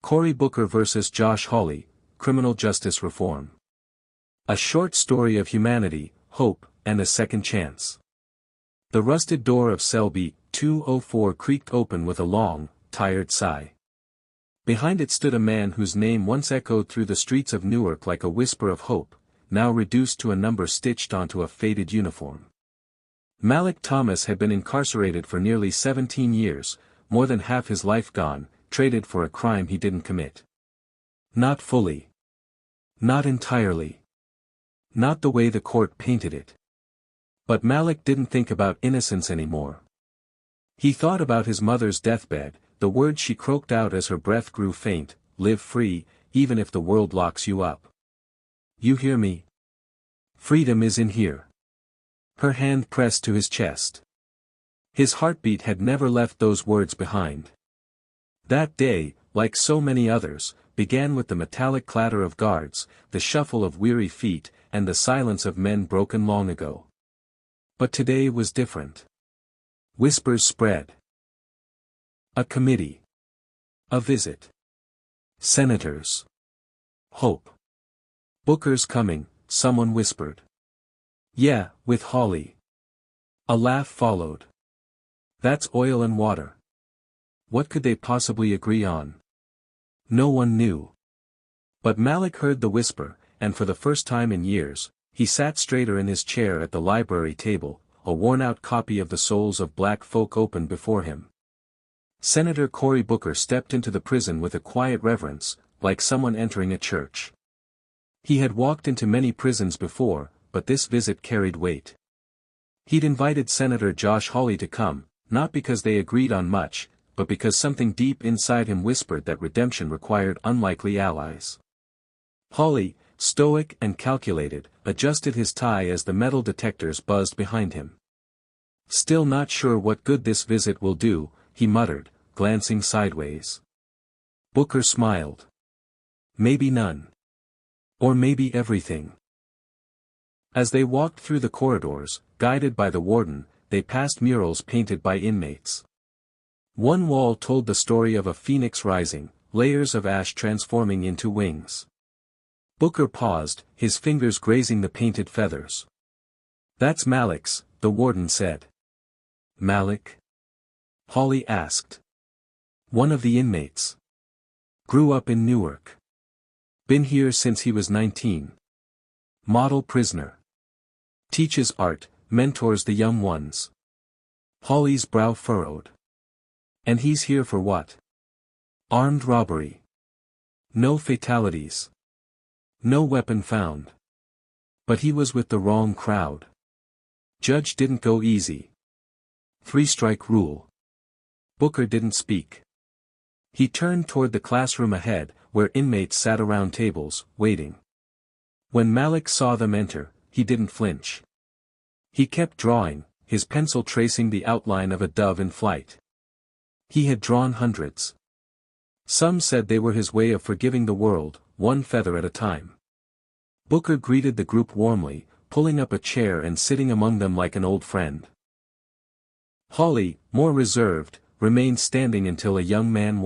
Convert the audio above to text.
Cory Booker vs. Josh Hawley, Criminal Justice Reform. A short story of humanity, hope, and a second chance. The rusted door of cell B 204 creaked open with a long, tired sigh. Behind it stood a man whose name once echoed through the streets of Newark like a whisper of hope, now reduced to a number stitched onto a faded uniform. Malik Thomas had been incarcerated for nearly 17 years, more than half his life gone, traded for a crime he didn't commit. Not fully. Not entirely. Not the way the court painted it. But Malik didn't think about innocence anymore. He thought about his mother's deathbed, the words she croaked out as her breath grew faint: live free, even if the world locks you up. You hear me? Freedom is in here. Her hand pressed to his chest. His heartbeat had never left those words behind. That day, like so many others, began with the metallic clatter of guards, the shuffle of weary feet, and the silence of men broken long ago. But today was different. Whispers spread. A committee. A visit. Senators. Hope. Booker's coming, someone whispered. Yeah, with Hawley. A laugh followed. That's oil and water. What could they possibly agree on? No one knew. But Malik heard the whisper, and for the first time in years, he sat straighter in his chair at the library table, a worn-out copy of The Souls of Black Folk open before him. Senator Cory Booker stepped into the prison with a quiet reverence, like someone entering a church. He had walked into many prisons before, but this visit carried weight. He'd invited Senator Josh Hawley to come, not because they agreed on much, but because something deep inside him whispered that redemption required unlikely allies. Hawley, stoic and calculated, adjusted his tie as the metal detectors buzzed behind him. Still not sure what good this visit will do, he muttered, glancing sideways. Booker smiled. Maybe none. Or maybe everything. As they walked through the corridors, guided by the warden, they passed murals painted by inmates. One wall told the story of a phoenix rising, layers of ash transforming into wings. Booker paused, his fingers grazing the painted feathers. That's Malik's, the warden said. Malik? Hawley asked. One of the inmates. Grew up in Newark. Been here since he was 19. Model prisoner. Teaches art, mentors the young ones. Hawley's brow furrowed. And he's here for what? Armed robbery. No fatalities. No weapon found. But he was with the wrong crowd. Judge didn't go easy. 3-strike rule. Booker didn't speak. He turned toward the classroom ahead, where inmates sat around tables, waiting. When Malik saw them enter, he didn't flinch. He kept drawing, his pencil tracing the outline of a dove in flight. He had drawn hundreds. Some said they were his way of forgiving the world, one feather at a time. Booker greeted the group warmly, pulling up a chair and sitting among them like an old friend. Hawley, more reserved, remained standing until a young man